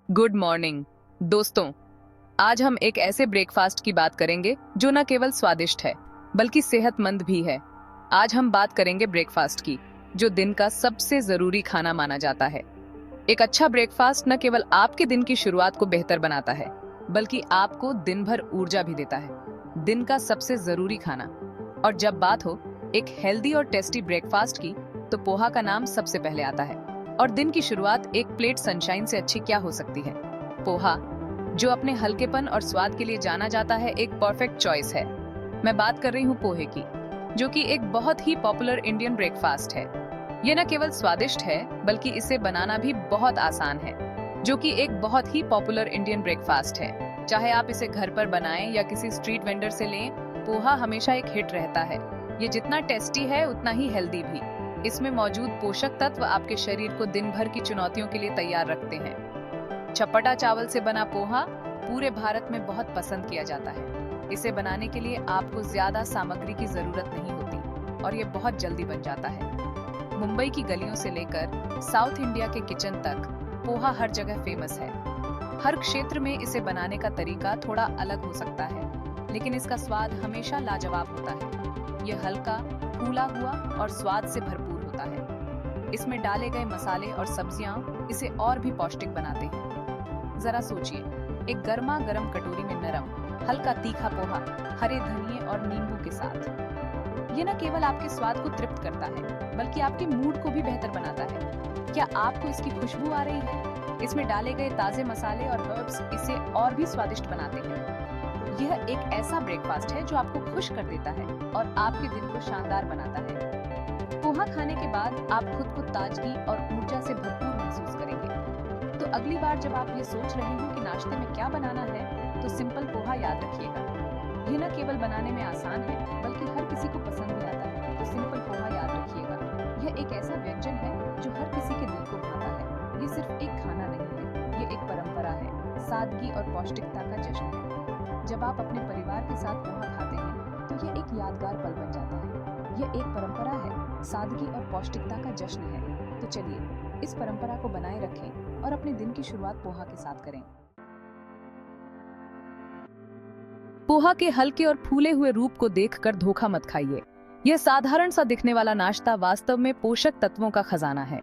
Good morning दोस्तों। आज हम एक ऐसे ब्रेकफास्ट की बात करेंगे जो न केवल स्वादिष्ट है बल्कि सेहतमंद भी है। आज हम बात करेंगे ब्रेकफास्ट की, जो दिन का सबसे जरूरी खाना माना जाता है। एक अच्छा ब्रेकफास्ट न केवल आपके दिन की शुरुआत को बेहतर बनाता है बल्कि आपको दिन भर ऊर्जा भी देता है। दिन का सबसे जरूरी खाना। और जब बात हो एक हेल्दी और टेस्टी ब्रेकफास्ट की, तो पोहा का नाम सबसे पहले आता है। और दिन की शुरुआत एक प्लेट सनशाइन से अच्छी क्या हो सकती है। पोहा, जो अपने हल्केपन और स्वाद के लिए जाना जाता है, एक परफेक्ट चॉइस है। मैं बात कर रही हूँ पोहे की, जो कि एक बहुत ही पॉपुलर इंडियन ब्रेकफास्ट है। ये न केवल स्वादिष्ट है बल्कि इसे बनाना भी बहुत आसान है, जो कि एक बहुत ही पॉपुलर इंडियन ब्रेकफास्ट है। चाहे आप इसे घर पर बनाएं या किसी स्ट्रीट वेंडर से लें, पोहा हमेशा एक हिट रहता है। ये जितना टेस्टी है उतना ही हेल्दी भी। इसमें मौजूद पोषक तत्व आपके शरीर को दिन भर की चुनौतियों के लिए तैयार रखते हैं। चपटा चावल से बना पोहा पूरे भारत में बहुत पसंद किया जाता है। इसे बनाने के लिए आपको ज्यादा सामग्री की जरूरत नहीं होती और ये बहुत जल्दी बन जाता है। मुंबई की गलियों से लेकर साउथ इंडिया के किचन तक पोहा हर जगह फेमस है। हर क्षेत्र में इसे बनाने का तरीका थोड़ा अलग हो सकता है, लेकिन इसका स्वाद हमेशा लाजवाब होता है। ये हल्का, फूला हुआ और स्वाद से भरपूर होता है। इसमें डाले गए मसाले और सब्जियां इसे और भी पौष्टिक बनाते हैं। जरा सोचिए, एक गर्मा गर्म कटोरी में नरम, हल्का तीखा पोहा हरे धनिये और नींबू के साथ। ये न केवल आपके स्वाद को तृप्त करता है बल्कि आपके मूड को भी बेहतर बनाता है। क्या आपको इसकी खुशबू आ रही है? इसमें डाले गए ताजे मसाले और हर्ब्स इसे और भी स्वादिष्ट बनाते हैं। यह एक ऐसा ब्रेकफास्ट है जो आपको खुश कर देता है और आपके दिन को शानदार बनाता है। पोहा खाने के बाद आप खुद को ताजगी और ऊर्जा से भरपूर महसूस करेंगे। तो अगली बार जब आप ये सोच रहे हो कि नाश्ते में क्या बनाना है, तो सिंपल पोहा याद रखिएगा। ये न केवल बनाने में आसान है बल्कि हर किसी को पसंद भी आता है। तो सिंपल पोहा याद रखिएगा। यह एक ऐसा व्यंजन है जो हर किसी के दिल को भाता है। ये सिर्फ एक खाना नहीं है, ये एक परंपरा है, सादगी और पौष्टिकता का जश्न है। जब आप अपने परिवार के साथ पोहा खाते हैं तो यह एक यादगार पल बन जाता है। यह एक परंपरा है, सादगी और पौष्टिकता का जश्न है। तो चलिए इस परंपरा को बनाए रखें और अपने दिन की शुरुआत पोहा के साथ करें। पोहा के हल्के और फूले हुए रूप को देखकर धोखा मत खाइए। यह साधारण सा दिखने वाला नाश्ता वास्तव में पोषक तत्वों का खजाना है।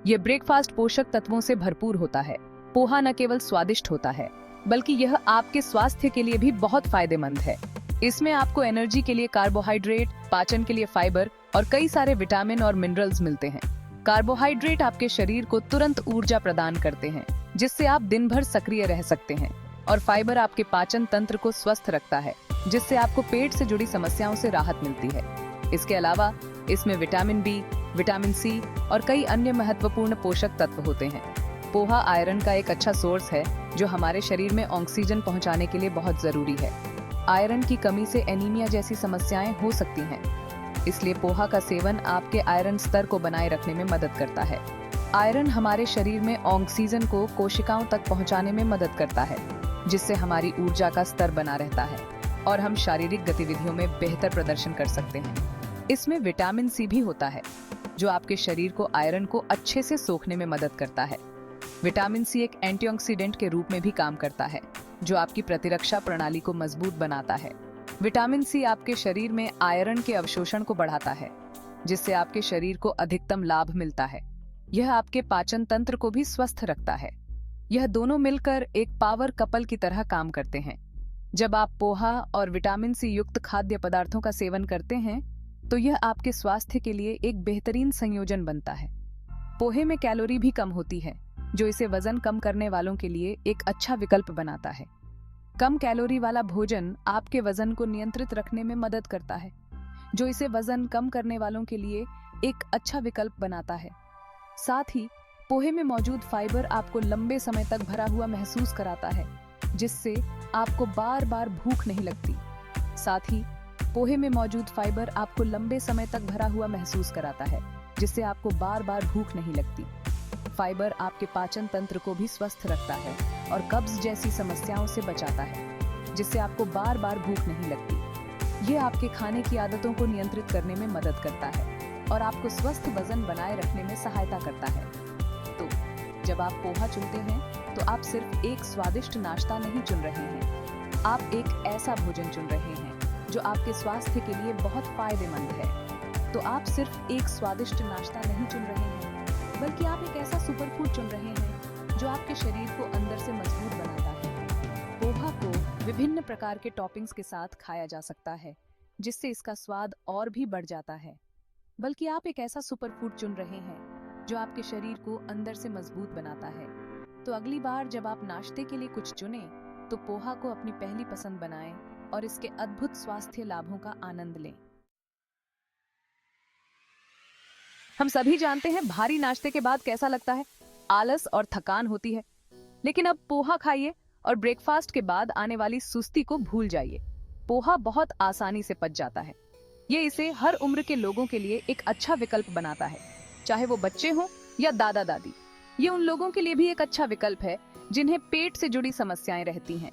यह ब्रेकफास्ट पोषक तत्वों से भरपूर होता है। पोहा न केवल स्वादिष्ट होता है बल्कि यह आपके स्वास्थ्य के लिए भी बहुत फायदेमंद है। इसमें आपको एनर्जी के लिए कार्बोहाइड्रेट, पाचन के लिए फाइबर और कई सारे विटामिन और मिनरल्स मिलते हैं। कार्बोहाइड्रेट आपके शरीर को तुरंत ऊर्जा प्रदान करते हैं, जिससे आप दिन भर सक्रिय रह सकते हैं। और फाइबर आपके पाचन तंत्र को स्वस्थ रखता है, जिससे आपको पेट से जुड़ी समस्याओं से राहत मिलती है। इसके अलावा इसमें विटामिन बी, विटामिन सी और कई अन्य महत्वपूर्ण पोषक तत्व होते हैं। पोहा आयरन का एक अच्छा सोर्स है, जो हमारे शरीर में ऑक्सीजन पहुंचाने के लिए बहुत जरूरी है। आयरन की कमी से एनीमिया जैसी समस्याएं हो सकती हैं, इसलिए पोहा का सेवन आपके आयरन स्तर को बनाए रखने में मदद करता है। आयरन हमारे शरीर में ऑक्सीजन को कोशिकाओं तक पहुंचाने में मदद करता है, जिससे हमारी ऊर्जा का स्तर बना रहता है और हम शारीरिक गतिविधियों में बेहतर प्रदर्शन कर सकते हैं। इसमें विटामिन सी भी होता है, जो आपके शरीर को आयरन को अच्छे से सोखने में मदद करता है। विटामिन सी एक एंटीऑक्सीडेंट के रूप में भी काम करता है, जो आपकी प्रतिरक्षा प्रणाली को मजबूत बनाता है। विटामिन सी आपके शरीर में आयरन के अवशोषण को बढ़ाता है, जिससे आपके शरीर को अधिकतम लाभ मिलता है। यह आपके पाचन तंत्र को भी स्वस्थ रखता है। यह दोनों मिलकर एक पावर कपल की तरह काम करते हैं। जब आप पोहा और विटामिन सी युक्त खाद्य पदार्थों का सेवन करते हैं, तो यह आपके स्वास्थ्य के लिए एक बेहतरीन संयोजन बनता है। पोहे में कैलोरी भी कम होती है, जो इसे वजन कम करने वालों के लिए एक अच्छा विकल्प बनाता है। कम कैलोरी वाला भोजन आपके वजन को नियंत्रित रखने में मदद करता है, जो इसे वजन कम करने वालों के लिए एक अच्छा विकल्प बनाता है। साथ ही पोहे में मौजूद फाइबर आपको लंबे समय तक भरा हुआ महसूस कराता है, जिससे आपको बार बार भूख नहीं लगती। साथ ही पोहे में मौजूद फाइबर आपको लंबे समय तक भरा हुआ महसूस कराता है, जिससे आपको बार बार भूख नहीं लगती। फाइबर आपके पाचन तंत्र को भी स्वस्थ रखता है और कब्ज जैसी समस्याओं से बचाता है, जिससे आपको बार बार भूख नहीं लगती। ये आपके खाने की आदतों को नियंत्रित करने में मदद करता है और आपको स्वस्थ वजन बनाए रखने में सहायता करता है। तो जब आप पोहा चुनते हैं तो आप सिर्फ एक स्वादिष्ट नाश्ता नहीं चुन रहे हैं, आप एक ऐसा भोजन चुन रहे हैं जो आपके स्वास्थ्य के लिए बहुत फायदेमंद है। तो आप सिर्फ एक स्वादिष्ट नाश्ता नहीं चुन रहे हैं, बल्कि आप एक ऐसा सुपर फूड चुन रहे हैं जो आपके शरीर को अंदर से मजबूत बनाता है। पोहा को विभिन्न प्रकार के टॉपिंग्स के साथ खाया जा सकता है, जिससे इसका स्वाद और भी बढ़ जाता है। बल्कि आप एक ऐसा सुपर फूड चुन रहे हैं जो आपके शरीर को अंदर से मजबूत बनाता है। तो अगली बार जब आप नाश्ते के लिए कुछ चुनें, तो पोहा को अपनी पहली पसंद बनाएं और इसके अद्भुत स्वास्थ्य लाभों का आनंद लें। हम सभी जानते हैं भारी नाश्ते के बाद कैसा लगता है, आलस और थकान होती है। लेकिन अब पोहा खाइए और ब्रेकफास्ट के बाद आने वाली सुस्ती को भूल जाइए। पोहा बहुत आसानी से पच जाता है। ये इसे हर उम्र के लोगों के लिए एक अच्छा विकल्प बनाता है, चाहे वो बच्चे हों या दादा दादी। ये उन लोगों के लिए भी एक अच्छा विकल्प है जिन्हें पेट से जुड़ी समस्याएं रहती हैं।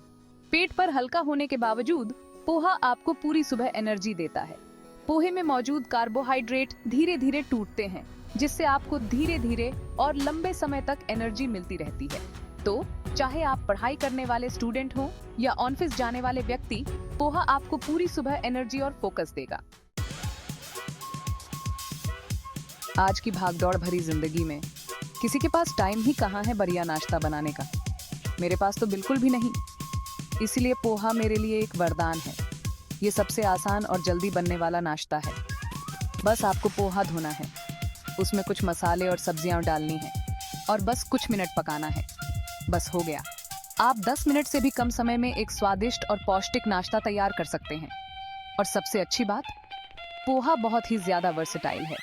पेट पर हल्का होने के बावजूद पोहा आपको पूरी सुबह एनर्जी देता है। पोहे में मौजूद कार्बोहाइड्रेट धीरे धीरे टूटते हैं, जिससे आपको धीरे धीरे और लंबे समय तक एनर्जी मिलती रहती है। तो चाहे आप पढ़ाई करने वाले स्टूडेंट हो या ऑफिस जाने वाले व्यक्ति, पोहा आपको पूरी सुबह एनर्जी और फोकस देगा। आज की भागदौड़ भरी जिंदगी में किसी के पास टाइम ही कहाँ है बढ़िया नाश्ता बनाने का। मेरे पास तो बिल्कुल भी नहीं। इसलिए पोहा मेरे लिए एक वरदान है। ये सबसे आसान और जल्दी बनने वाला नाश्ता है। बस आपको पोहा धोना है, उसमें कुछ मसाले और सब्जियां डालनी है और बस कुछ मिनट पकाना है। बस हो गया। आप 10 मिनट से भी कम समय में एक स्वादिष्ट और पौष्टिक नाश्ता तैयार कर सकते हैं। और सबसे अच्छी बात, पोहा बहुत ही ज्यादा वर्सेटाइल है।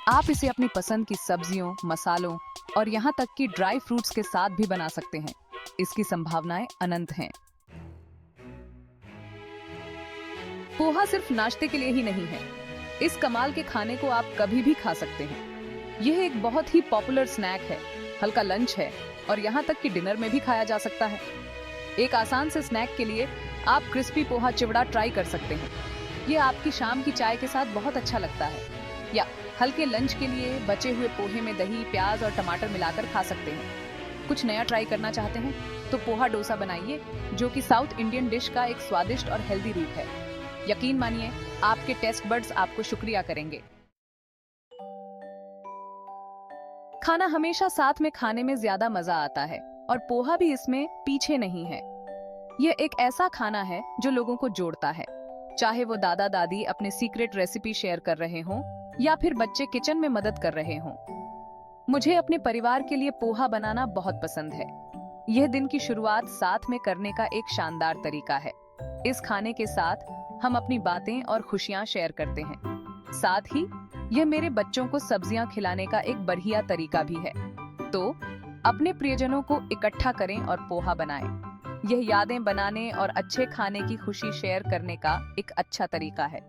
आप इसे अपनी पसंद की सब्जियों, मसालों और यहाँ तक कि ड्राई फ्रूट्स के साथ भी बना सकते हैं। इसकी संभावनाएं अनंत हैं। पोहा सिर्फ नाश्ते के लिए ही नहीं है। इस कमाल के खाने को आप कभी भी खा सकते हैं। यह एक बहुत ही पॉपुलर स्नैक है, हल्का लंच है और यहाँ तक कि डिनर में भी खाया जा सकता है। एक आसान से स्नैक के लिए आप क्रिस्पी पोहा चिवड़ा ट्राई कर सकते हैं। ये आपकी शाम की चाय के साथ बहुत अच्छा लगता है। या हल्के लंच के लिए बचे हुए पोहे में दही, प्याज और टमाटर मिलाकर खा सकते हैं। कुछ नया ट्राई करना चाहते हैं तो पोहा डोसा बनाइए, जो कि साउथ इंडियन डिश का एक स्वादिष्ट और हेल्दी रूप है। यकीन मानिए, आपके टेस्ट बड्स आपको शुक्रिया करेंगे। खाना हमेशा साथ में खाने में ज्यादा मजा आता है और पोहा भी इसमें पीछे नहीं है। यह एक ऐसा खाना है जो लोगों को जोड़ता है, चाहे वो दादा दादी अपने सीक्रेट रेसिपी शेयर कर रहे हों या फिर बच्चे किचन में मदद कर रहे हों। मुझे अपने परिवार के लिए पोहा बनाना बहुत पसंद है। यह दिन की शुरुआत साथ में करने का एक शानदार तरीका है। इस खाने के साथ हम अपनी बातें और खुशियां शेयर करते हैं। साथ ही यह मेरे बच्चों को सब्जियां खिलाने का एक बढ़िया तरीका भी है। तो अपने प्रियजनों को इकट्ठा करें और पोहा बनाएं। यह यादें बनाने और अच्छे खाने की खुशी शेयर करने का एक अच्छा तरीका है।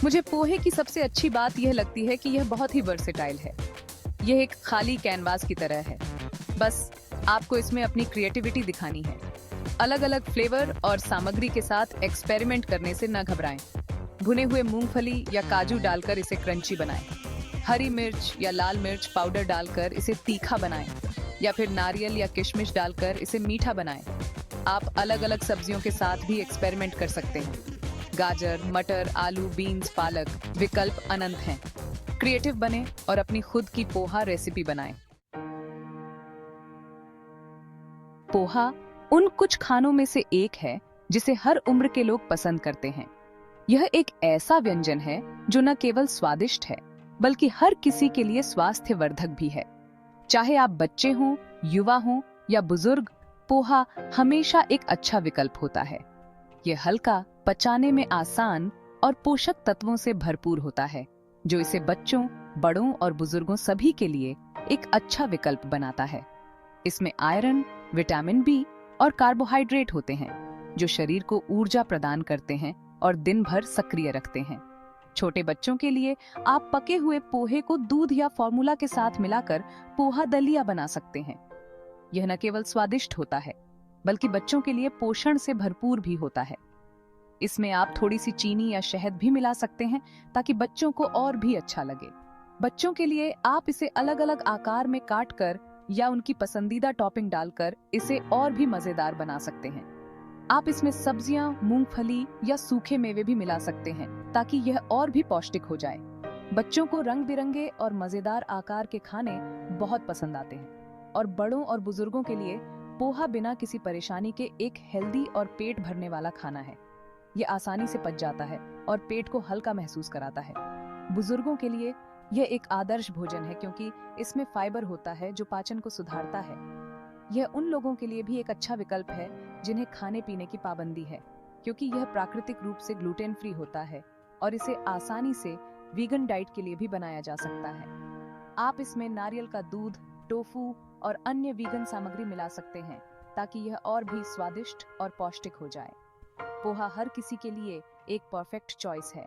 मुझे पोहे की सबसे अच्छी बात यह लगती है कि यह बहुत ही वर्सेटाइल है। यह एक खाली कैनवास की तरह है। बस आपको इसमें अपनी क्रिएटिविटी दिखानी है। अलग अलग फ्लेवर और सामग्री के साथ एक्सपेरिमेंट करने से न घबराएं। भुने हुए मूंगफली या काजू डालकर इसे क्रंची बनाएं। हरी मिर्च या लाल मिर्च पाउडर डालकर इसे तीखा बनाएं, या फिर नारियल या किशमिश डालकर इसे मीठा बनाएं। आप अलग अलग सब्जियों के साथ भी एक्सपेरिमेंट कर सकते हैं। गाजर, मटर, आलू, बीन्स, पालक, विकल्प अनंत हैं। क्रिएटिव बने और अपनी खुद की पोहा रेसिपी बनाएं। पोहा उन कुछ खानों में से एक है जिसे हर उम्र के लोग पसंद करते हैं। यह एक ऐसा व्यंजन है जो न केवल स्वादिष्ट है, बल्कि हर किसी के लिए स्वास्थ्यवर्धक भी है। चाहे आप बच्चे हों, युवा हों या बुजुर्ग, पोहा हमेशा एक अच्छा विकल्प होता है। यह हल्का, पचाने में आसान और पोषक तत्वों से भरपूर होता है, जो इसे बच्चों, बड़ों और बुजुर्गों सभी के लिए एक अच्छा विकल्प बनाता है। इसमें आयरन, विटामिन बी और कार्बोहाइड्रेट होते हैं, जो शरीर को ऊर्जा प्रदान करते हैं और दिन भर सक्रिय रखते हैं। छोटे बच्चों के लिए आप पके हुए पोहे को दूध या फॉर्मूला के साथ मिलाकर पोहा दलिया बना सकते हैं। यह न केवल स्वादिष्ट होता है, बल्कि बच्चों के लिए पोषण से भरपूर भी होता है। इसमें आप थोड़ी सी चीनी या शहद भी मिला सकते हैं ताकि बच्चों को और भी अच्छा लगे। बच्चों के लिए आप इसे अलग अलग आकार में काट कर या उनकी पसंदीदा टॉपिंग डालकर इसे और भी मजेदार बना सकते हैं। आप इसमें सब्जियां, मूंगफली या सूखे मेवे भी मिला सकते हैं ताकि यह और भी पौष्टिक हो जाए। बच्चों को रंग बिरंगे और मजेदार आकार के खाने बहुत पसंद आते हैं और बड़ों और बुजुर्गों के लिए पोहा बिना किसी परेशानी के एक हेल्दी और पेट भरने वाला खाना है। ये आसानी से पच जाता है और पेट को हल्का महसूस कराता है। बुजुर्गों के लिए यह एक आदर्श भोजन है क्योंकि इसमें फाइबर होता है जो पाचन को सुधारता है। यह उन लोगों के लिए भी एक अच्छा विकल्प है जिन्हें खाने पीने की पाबंदी है, क्योंकि यह प्राकृतिक रूप से ग्लूटेन फ्री होता है और इसे आसानी से वीगन डाइट के लिए भी बनाया जा सकता है। आप इसमें नारियल का दूध, टोफू और अन्य वीगन सामग्री मिला सकते हैं ताकि यह और भी स्वादिष्ट और पौष्टिक हो जाए। पोहा हर किसी के लिए एक परफेक्ट चॉइस है।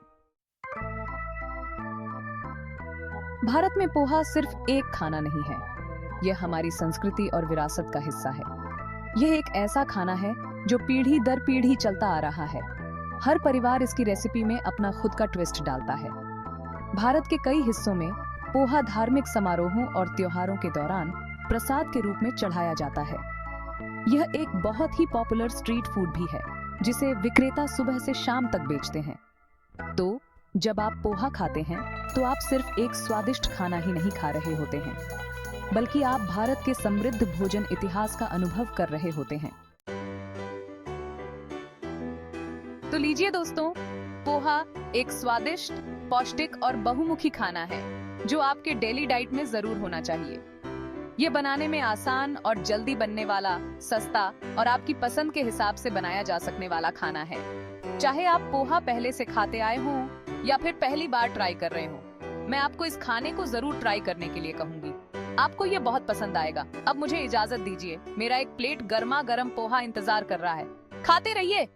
भारत में पोहा सिर्फ एक खाना नहीं है, यह हमारी संस्कृति और विरासत का हिस्सा है। यह एक ऐसा खाना है जो पीढ़ी दर पीढ़ी चलता आ रहा है। हर परिवार इसकी रेसिपी में अपना खुद का ट्विस्ट डालता है। भारत के कई हिस्सों में पोहा धार्मिक समारोहों और त्योहारों के दौरान प्रसाद के रूप में चढ़ाया जाता है। यह एक बहुत ही पॉपुलर स्ट्रीट फूड भी है जिसे विक्रेता सुबह से शाम तक बेचते हैं। तो जब आप पोहा खाते हैं तो आप सिर्फ एक स्वादिष्ट खाना ही नहीं खा रहे होते हैं, बल्कि आप भारत के समृद्ध भोजन इतिहास का अनुभव कर रहे होते हैं। तो लीजिए दोस्तों, पोहा एक स्वादिष्ट, पौष्टिक और बहुमुखी खाना है जो आपके डेली डाइट में जरूर होना चाहिए। ये बनाने में आसान और जल्दी बनने वाला, सस्ता और आपकी पसंद के हिसाब से बनाया जा सकने वाला खाना है। चाहे आप पोहा पहले से खाते आए हों या फिर पहली बार ट्राई कर रहे हों, मैं आपको इस खाने को जरूर ट्राई करने के लिए कहूंगी। आपको ये बहुत पसंद आएगा। अब मुझे इजाजत दीजिए, मेरा एक प्लेट गर्मा गर्म पोहा इंतजार कर रहा है। खाते रहिए।